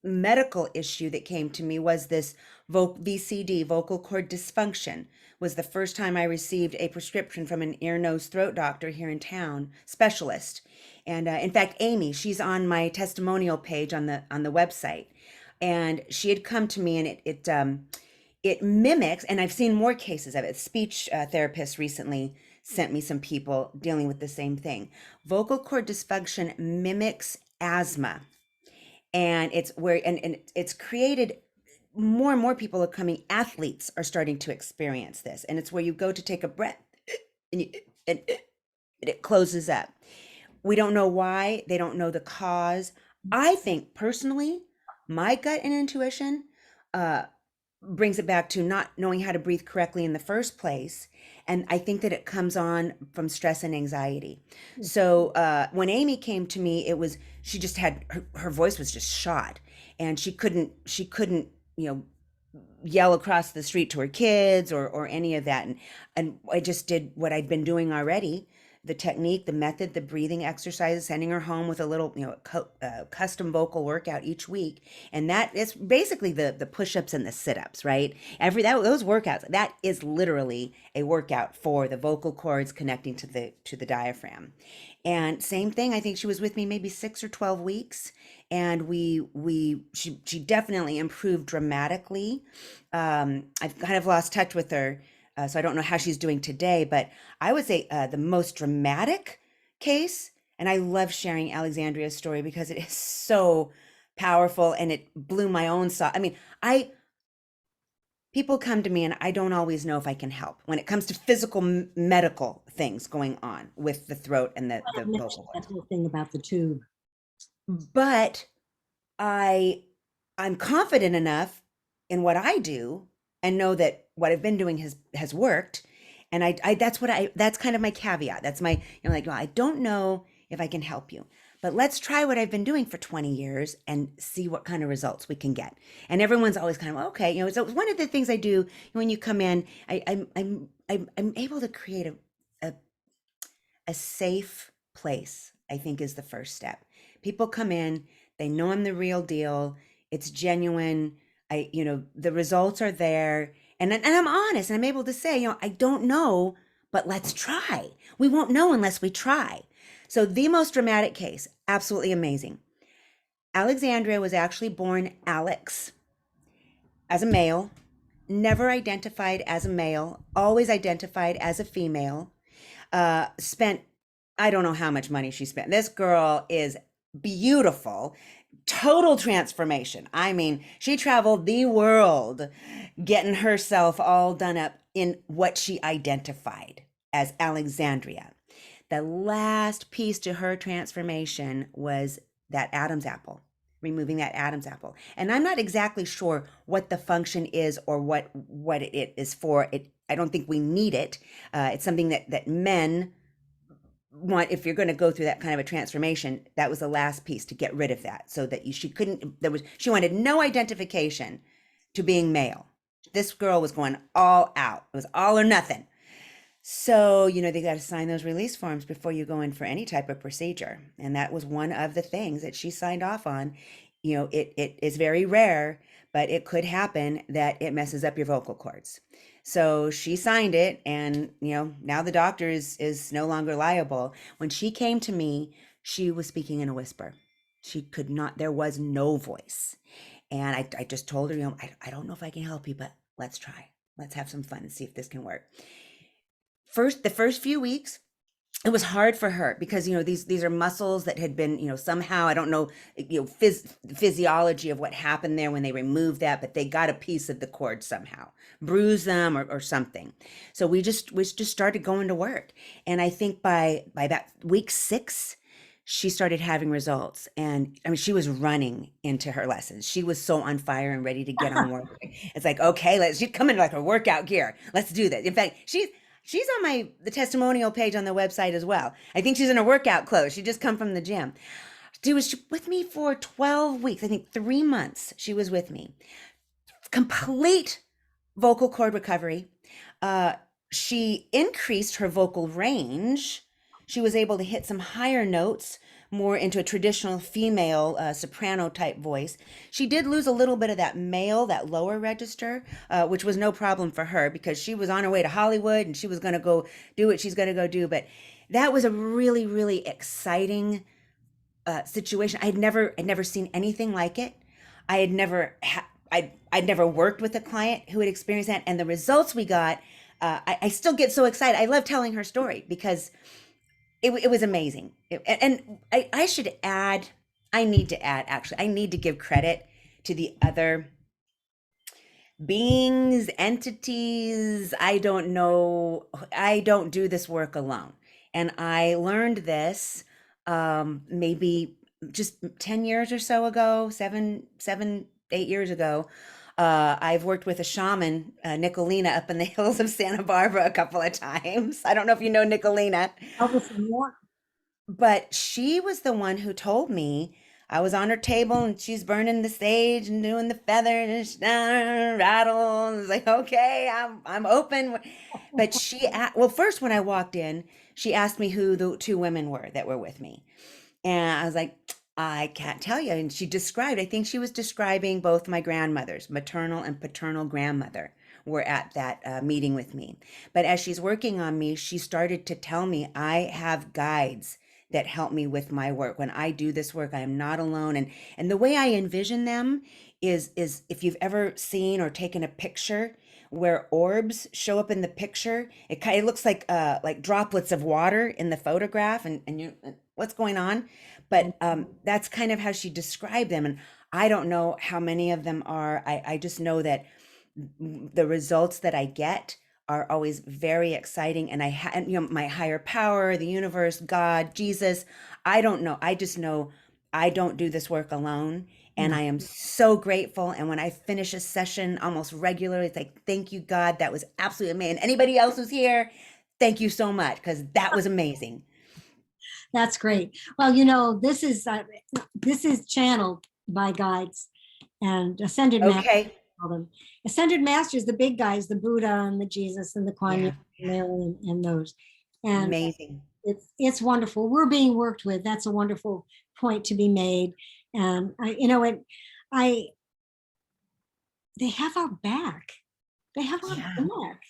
medical issue that came to me was this VCD, vocal cord dysfunction, was the first time I received a prescription from an ear, nose, throat doctor here in town, specialist. And in fact, Amy, she's on my testimonial page on the website, and she had come to me, and it mimics, and I've seen more cases of it. Speech therapists recently sent me some people dealing with the same thing. Vocal cord dysfunction mimics asthma, and it's created more and more people are coming. Athletes are starting to experience this, and it's where you go to take a breath, and it closes up. We don't know why. They don't know the cause. I think personally, my gut and intuition brings it back to not knowing how to breathe correctly in the first place. And I think that it comes on from stress and anxiety. So when Amy came to me, she just had her voice was just shot, and she couldn't yell across the street to her kids or any of that. And I just did what I'd been doing already, the technique, the method, the breathing exercises, sending her home with a little, custom vocal workout each week. And that is basically the push-ups and the sit-ups, right? Those workouts, that is literally a workout for the vocal cords connecting to the diaphragm. And same thing, I think she was with me maybe 6 or 12 weeks, and she definitely improved dramatically. I've kind of lost touch with her So I don't know how she's doing today, but I would say the most dramatic case, and I love sharing Alexandria's story because it is so powerful and it blew my own soul. I mean, I people come to me and I don't always know if I can help when it comes to physical medical things going on with the throat and the I've never vocal seen that cords. whole thing about the tube. But I I'm confident enough in what I do and know that what I've been doing has worked. And I that's kind of my caveat. That's my, like, well, I don't know if I can help you, but let's try what I've been doing for 20 years and see what kind of results we can get. And everyone's always kind of, okay, so one of the things I do when you come in, I'm able to create a a safe place, I think, is the first step. People come in, they know I'm the real deal. It's genuine. The results are there. And I'm honest and I'm able to say, I don't know, but let's try. We won't know unless we try. So the most dramatic case, absolutely amazing. Alexandria was actually born Alex as a male, never identified as a male, always identified as a female. Spent, I don't know how much money she spent. This girl is beautiful, total transformation. I mean, she traveled the world getting herself all done up in what she identified as Alexandria. The last piece to her transformation was that Adam's apple, removing that Adam's apple. And I'm not exactly sure what the function is or what it is for. I don't think we need it. It's something that men want. If you're going to go through that kind of a transformation, that was the last piece to get rid of that, so that she couldn't. She wanted no identification to being male. This girl was going all out. It was all or nothing. So, they got to sign those release forms before you go in for any type of procedure. And that was one of the things that she signed off on. It is very rare, but it could happen that it messes up your vocal cords. So she signed it, and, now the doctor is no longer liable. When she came to me, she was speaking in a whisper. She could not, there was no voice. And I just told her, I don't know if I can help you, but let's try. Let's have some fun and see if this can work. The first few weeks, it was hard for her because these are muscles that had been, somehow, I don't know, physiology of what happened there when they removed that, but they got a piece of the cord somehow, bruised them or something. So we just started going to work, and I think by about week 6 she started having results. And I mean, she was running into her lessons. She was so on fire and ready to get on work. It's like, okay, she'd come in like her workout gear. Let's do that. In fact, she's on the testimonial page on the website as well. I think she's in her workout clothes. She just come from the gym. She was with me for 12 weeks. I think 3 months she was with me. Complete vocal cord recovery. She increased her vocal range. She was able to hit some higher notes, more into a traditional female soprano type voice. She did lose a little bit of that male, that lower register, which was no problem for her because she was on her way to Hollywood and she was going to go do what she's going to go do. But that was a really, really exciting situation. I'd never seen anything like it. I had never I'd never worked with a client who had experienced that, and the results we got. I still get so excited. I love telling her story because it was amazing. And I should add, I need to add, actually, I need to give credit to the other beings, entities. I don't know. I don't do this work alone. And I learned this maybe just 10 years or so ago, 8 years ago. I've worked with a shaman, Nicolina, up in the hills of Santa Barbara a couple of times. I don't know if you know Nicolina. Tell us more. But she was the one who told me. I was on her table and she's burning the sage and doing the feathers and rattle. And I was like, okay, I'm open. But well, first when I walked in, she asked me who the 2 women were that were with me. And I was like, I can't tell you. And she described, I think she was describing both my grandmothers, maternal and paternal grandmother, were at that meeting with me. But as she's working on me, she started to tell me, I have guides that help me with my work. When I do this work, I am not alone. And the way I envision them is if you've ever seen or taken a picture where orbs show up in the picture, it looks like droplets of water in the photograph, and you what's going on. But that's kind of how she described them. And I don't know how many of them are. I just know that the results that I get are always very exciting. And and, my higher power, the universe, God, Jesus, I don't know. I just know I don't do this work alone. And No. I am so grateful. And when I finish a session almost regularly, it's like, thank you, God. That was absolutely amazing. Anybody else who's here, thank you so much, because that was amazing. That's great. Well, this is channeled by guides and ascended masters. Okay. Call them ascended masters, the big guys, the Buddha and the Jesus and the Kuan Yin, Yeah. Mary, and those. And Amazing. it's wonderful. We're being worked with. That's a wonderful point to be made. And I they have our back. They have our Yeah. back.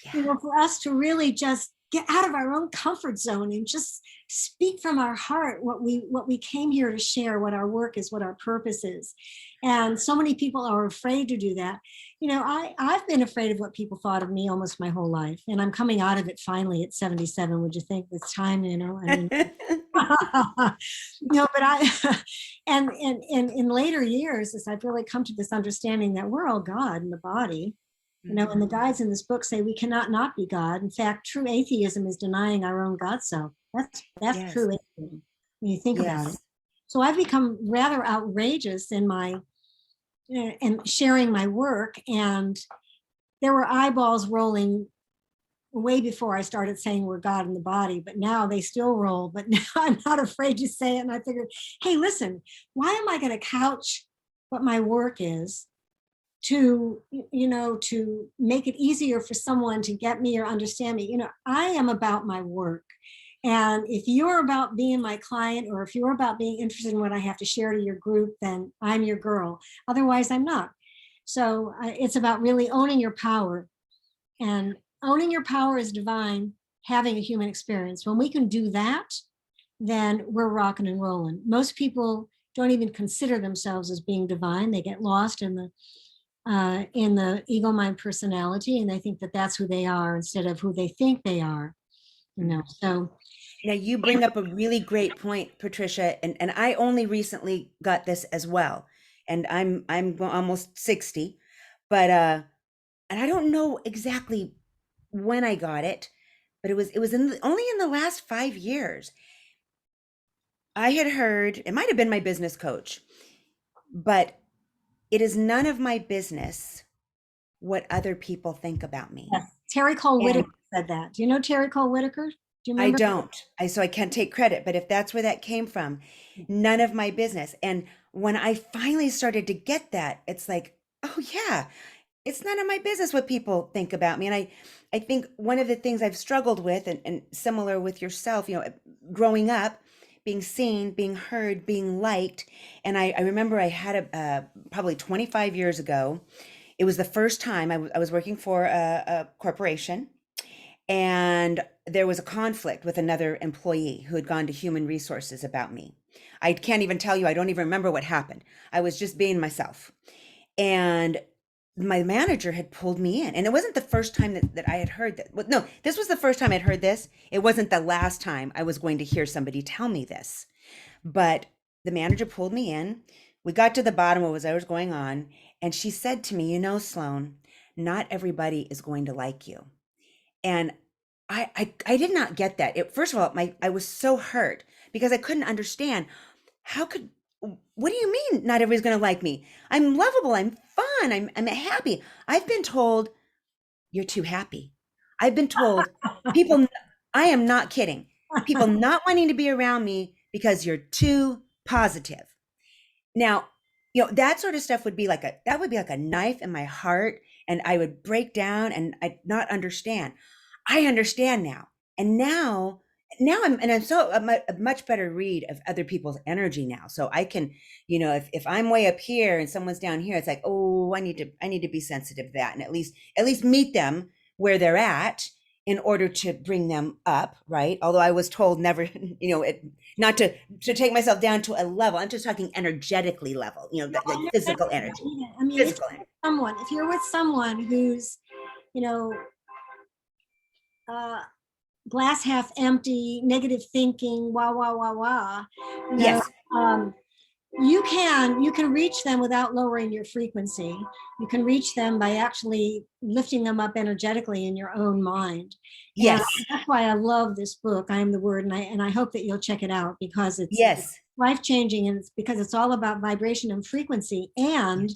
Yeah. For us to really just get out of our own comfort zone and just speak from our heart what we came here to share, what our work is, what our purpose is. And so many people are afraid to do that. I've been afraid of what people thought of me almost my whole life, and I'm coming out of it finally at 77. Would you think it's time? I mean, but and in later years, as I've really come to this understanding that we're all God in the body, and the guides in this book say we cannot not be God. In fact, true atheism is denying our own God self. That's Yes. true atheism when you think about it. Yes. So I've become rather outrageous in my and sharing my work, and there were eyeballs rolling way before I started saying we're God in the body, but now they still roll. But now I'm not afraid to say it. And I figured, hey, listen, why am I going to couch what my work is to make it easier for someone to get me or understand me? I am about my work. And if you're about being my client, or if you're about being interested in what I have to share to your group, then I'm your girl. Otherwise, I'm not. So it's about really owning your power. And owning your power is divine, having a human experience. When we can do that, then we're rocking and rolling. Most people don't even consider themselves as being divine. They get lost in the ego mind personality, and they think that that's who they are instead of who they think they are. So Now you bring up a really great point, Patricia, and I only recently got this as well. And I'm almost 60, but and I don't know exactly when I got it, but it was only in the last 5 years. I had heard, it might have been my business coach, but it is none of my business what other people think about me. yes, Terry Cole And Whitaker said that. Do you know Terry Cole Whitaker? Do you I remember? don't. So I can't take credit, but if that's where that came from, none of my business. And when I finally started to get that, it's like, oh yeah, it's none of my business what people think about me. And I think one of the things I've struggled with, and similar with yourself, growing up, being seen, being heard, being liked. And I remember I had probably 25 years ago, it was the first time I was working for a corporation, and there was a conflict with another employee who had gone to human resources about me. I can't even tell you, I don't even remember what happened. I was just being myself. And my manager had pulled me in. And it wasn't the first time that I had heard that. Well, no, this was the first time I'd heard this. It wasn't the last time I was going to hear somebody tell me this. But the manager pulled me in. We got to the bottom of what was going on. And she said to me, Sloan, not everybody is going to like you. And I did not get that. First of all, I was so hurt because I couldn't understand what do you mean not everybody's going to like me? I'm lovable. I'm fun. I'm happy. I've been told you're too happy. I've been told people, I am not kidding. People not wanting to be around me because you're too positive. Now, that sort of stuff would be like a knife in my heart, and I would break down and I'd not understand. I understand now. And now I'm so a much better read of other people's energy now. So I can, if I'm way up here and someone's down here, it's like, oh, I need to be sensitive to that, and at least meet them where they're at, in order to bring them up, right? Although I was told never, not to take myself down to a level. I'm just talking energetically level, like physical energy, I mean, physical energy. if you're with someone who's, you know, uh, glass half empty, negative thinking, wah wah wah wah, you know, Yes, um, you can reach them without lowering your frequency. You can reach them by actually lifting them up energetically in your own mind. And yes, that's why I love this book, I Am the Word, and I hope that you'll check it out because it's yes. life changing, and it's because it's all about vibration and frequency. And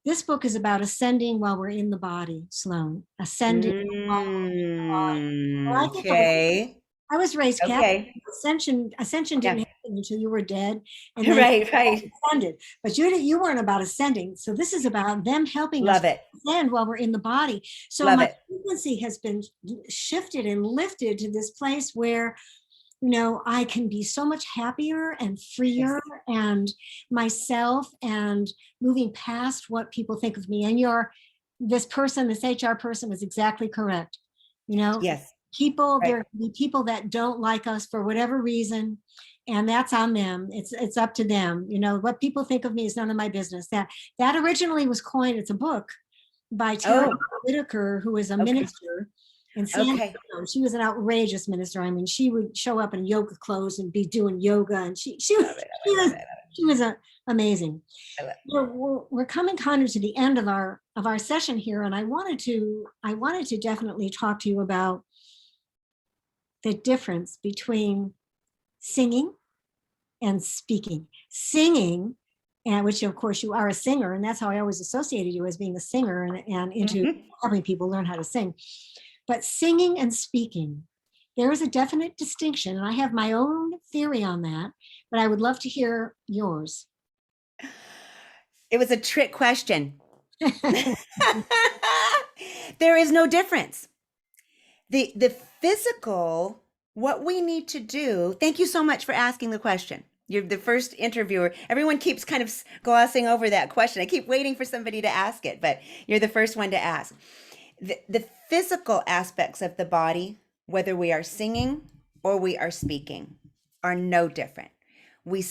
this book is about ascending while we're in the body, Sloan. Ascending while we're in the body. Well, I think of it, Okay. I was raised Catholic. Okay. Ascension didn't Yeah. happen until you were dead, and then Right, right. ascended. But you weren't about ascending. So this is about them helping us Love it. ascend while we're in the body. So Love my it. frequency has been shifted and lifted to this place where I can be so much happier and Yes. freer and myself and moving past what people think of me. And this HR person was exactly correct. Yes. There Right. can be people that don't like us for whatever reason, and that's on them. It's up to them. What people think of me is none of my business. That originally was coined. It's a book by Terry Oh, Whitaker, who is a okay. minister in San Okay. Diego. She was an outrageous minister. I mean, she would show up in yoga clothes and be doing yoga, and Love it. she Love was it. she was amazing. I love We're coming kind of to the end of our session here, and I wanted to definitely talk to you about the difference between singing and speaking. Singing, and which of course you are a singer, and that's how I always associated you, as being a singer and it. into helping people learn how to sing. But singing and speaking, there is a definite distinction, and I have my own theory on that, but I would love to hear yours. It was a trick question. There is no difference. The physical, what we need to do. Thank you so much for asking the question. You're the first interviewer. Everyone keeps kind of glossing over that question. I keep waiting for somebody to ask it, but you're the first one to ask. The physical aspects of the body, whether we are singing or we are speaking, are no different. We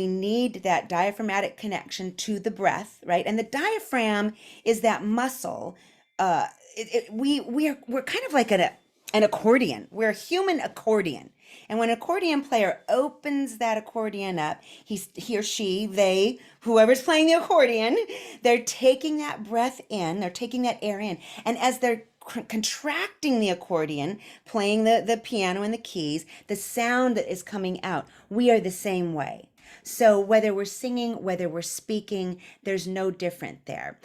need that diaphragmatic connection to the breath, right? And the diaphragm is that muscle. We're kind of like an accordion. We're a human accordion. And when an accordion player opens that accordion up, he or she, they, whoever's playing the accordion, they're taking that breath in, they're taking that air in. And as they're contracting the accordion, playing the piano and the keys, the sound that is coming out, we are the same way. So whether we're singing, whether we're speaking, there's no different there.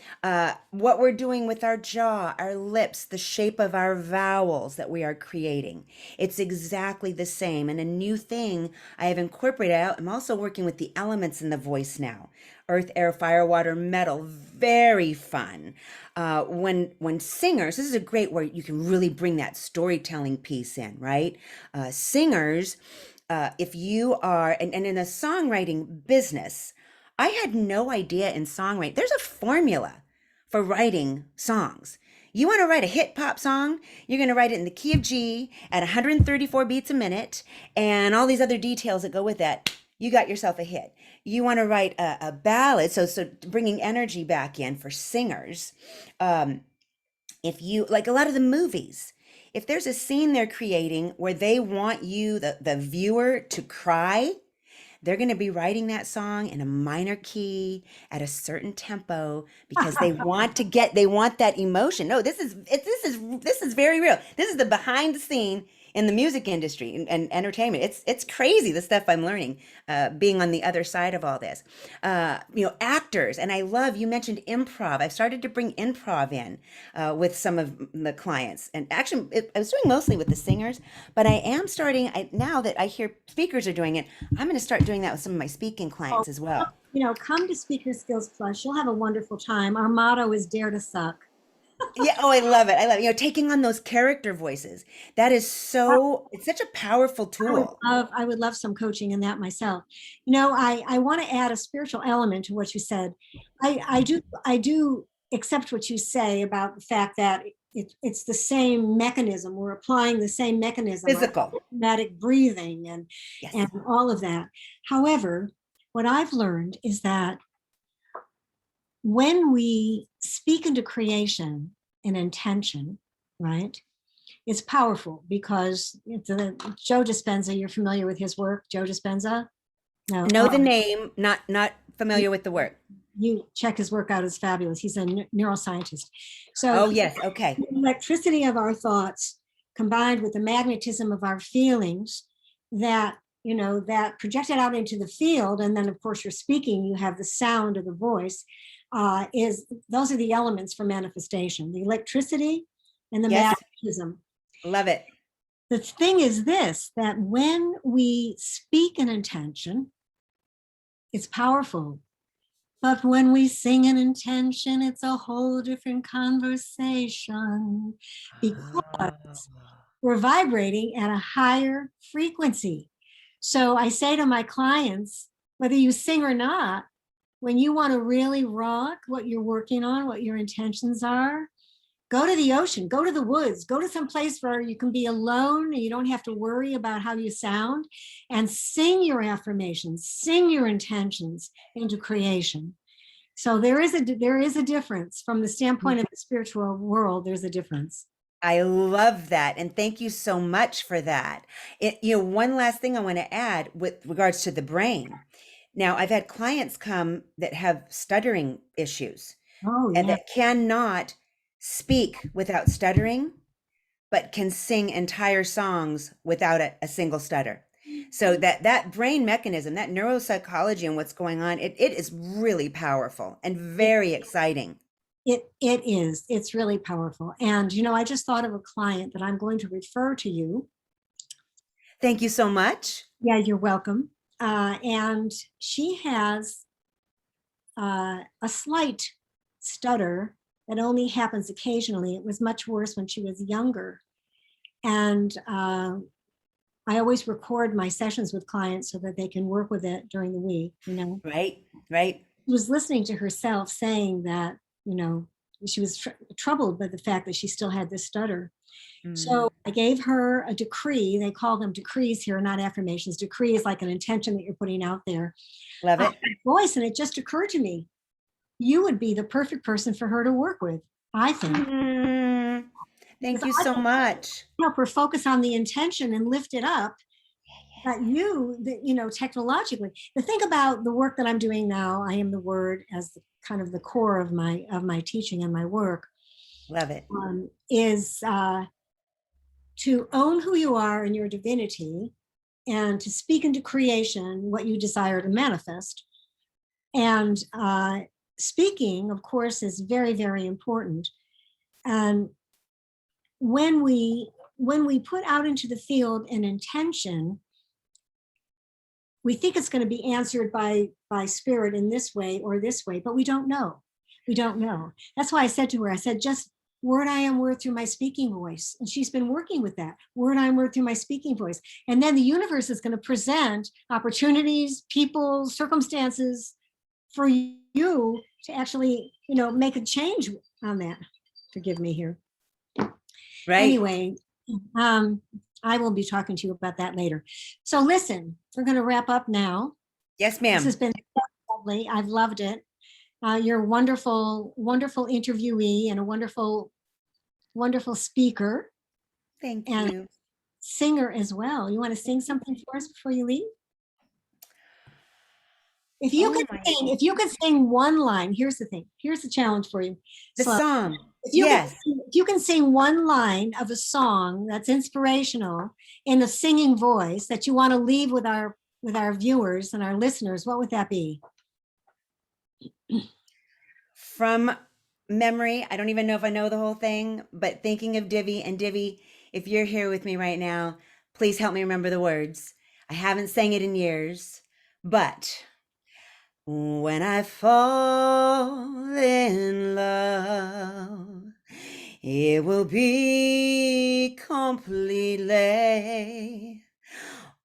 What we're doing with our jaw, our lips, the shape of our vowels that we are creating, it's exactly the same. And a new thing I have incorporated out, I'm also working with the elements in the voice now. Earth, air, fire, water, metal, very fun. When singers, this is a great where you can really bring that storytelling piece in, right? Singers, if you are, and in the songwriting business, I had no idea in songwriting, there's a formula for writing songs. You want to write a hip hop song, you're going to write it in the key of G at 134 beats a minute and all these other details that go with that. You got yourself a hit. You want to write a ballad, so bringing energy back in for singers. If you, like a lot of the movies, if there's a scene they're creating where they want you, the viewer, to cry, they're going to be writing that song in a minor key at a certain tempo because they want that emotion. No, this is very real. This is the behind the scene in the music industry and entertainment. It's crazy, the stuff I'm learning, being on the other side of all this. Actors, and you mentioned improv. I've started to bring improv in with some of the clients, and actually, I was doing mostly with the singers, but I am starting. Now that I hear speakers are doing it, I'm going to start doing that with some of my speaking clients as well. Come to Speaker Skills Plus. You'll have a wonderful time. Our motto is Dare to Suck. Yeah. Oh, I love it. I love it. Taking on those character voices. It's such a powerful tool. I would love some coaching in that myself. I want to add a spiritual element to what you said. I do accept what you say about the fact that it's the same mechanism. We're applying the same mechanism, our Physical. automatic breathing and Yes. all of that. However, what I've learned is that when we speak into creation an intention, right, it's powerful because it's Joe Dispenza, you're familiar with his work, Joe Dispenza? No. Know the name, not familiar with the work. You check his work out, it's fabulous. He's a neuroscientist. So Oh, yes. Okay. the electricity of our thoughts combined with the magnetism of our feelings that, that projected out into the field, and then of course you're speaking, you have the sound of the voice, those are the elements for manifestation, the electricity and the Yes. magnetism. Love it. The thing is this, that when we speak an intention, it's powerful. But when we sing an intention, it's a whole different conversation because we're vibrating at a higher frequency. So I say to my clients, whether you sing or not, when you want to really rock what you're working on, what your intentions are, go to the ocean, go to the woods, go to some place where you can be alone and you don't have to worry about how you sound, and sing your affirmations, sing your intentions into creation. So there is a difference from the standpoint of the spiritual world. There's a difference. I love that. And thank you so much for that. One last thing I want to add with regards to the brain. Now, I've had clients come that have stuttering issues and that cannot speak without stuttering, but can sing entire songs without a single stutter. So that brain mechanism, that neuropsychology and what's going on, it is really powerful and very exciting. It is. It's really powerful. And, I just thought of a client that I'm going to refer to you. Thank you so much. Yeah, you're welcome. And she has a slight stutter that only happens occasionally. It was much worse when she was younger. And I always record my sessions with clients so that they can work with it during the week, Right. She was listening to herself saying that, she was troubled by the fact that she still had this stutter. So I gave her a decree. They call them decrees here, not affirmations. Decree is like an intention that you're putting out there. Love it. Voice, and it just occurred to me, you would be the perfect person for her to work with, I think. Thank you so much. Help her focus on the intention and lift it up. That technologically, the thing about the work that I'm doing now, I am the word as kind of the core of my teaching and my work. Love it. Is to own who you are in your divinity and to speak into creation what you desire to manifest. And speaking, of course, is very, very important. And when we put out into the field an intention, we think it's going to be answered by spirit in this way or this way, but we don't know. We don't know. That's why I said to her, I said, just word I am word through my speaking voice. And she's been working with that. Word I am word through my speaking voice. And then the universe is going to present opportunities, people, circumstances for you to actually, make a change on that. Forgive me here. Right. Anyway, I will be talking to you about that later. So listen, we're going to wrap up now. Yes, ma'am. This has been lovely. I've loved it. You're a wonderful, wonderful interviewee and a wonderful, wonderful speaker. Thank and you. Singer as well. You want to sing something for us before you leave? If you could sing one line, here's the thing. Here's the challenge for you. The song. If you can sing one line of a song that's inspirational in a singing voice that you want to leave with our viewers and our listeners, what would that be? From memory, I don't even know if I know the whole thing, but thinking of Divi, and Divi, if you're here with me right now, please help me remember the words. I haven't sang it in years, but when I fall in love, it will be completely,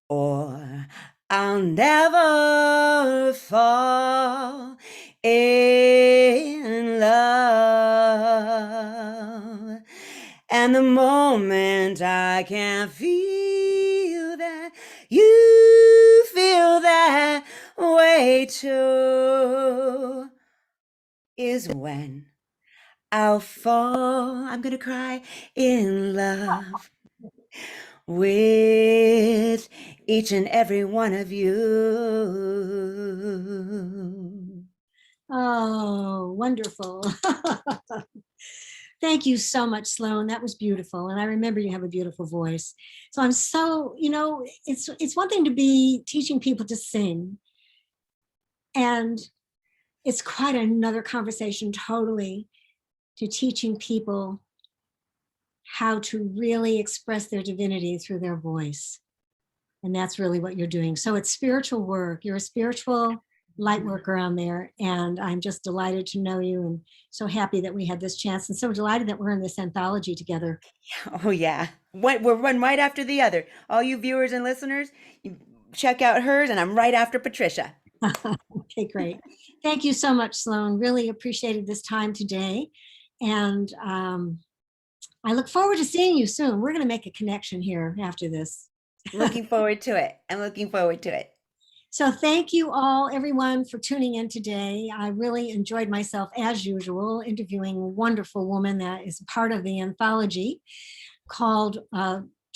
or I'll never fall in love. And the moment I can feel that you feel that way too is when I'll fall. I'm gonna cry in love with each and every one of you. Oh, wonderful. Thank you so much, Sloan. That was beautiful. And I remember you have a beautiful voice. So I'm so, it's one thing to be teaching people to sing. And it's quite another conversation totally to teaching people how to really express their divinity through their voice. And that's really what you're doing. So it's spiritual work. You're a spiritual light worker on there. And I'm just delighted to know you and so happy that we had this chance and so delighted that we're in this anthology together. Oh, yeah. We're one right after the other. All you viewers and listeners, you check out hers, and I'm right after Patricia. Okay, great. Thank you so much, Sloan. Really appreciated this time today. And I look forward to seeing you soon. We're going to make a connection here after this. Looking forward to it. I'm looking forward to it. So thank you all, everyone, for tuning in today. I really enjoyed myself, as usual, interviewing a wonderful woman that is part of the anthology called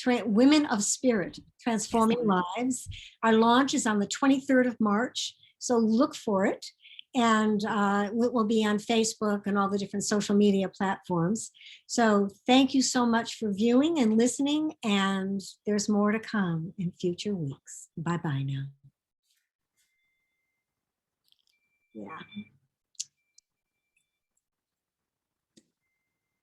Women of Spirit, Transforming Lives. Our launch is on the 23rd of March, so look for it. And it will be on Facebook and all the different social media platforms. So thank you so much for viewing and listening. And there's more to come in future weeks. Bye-bye now. Yeah.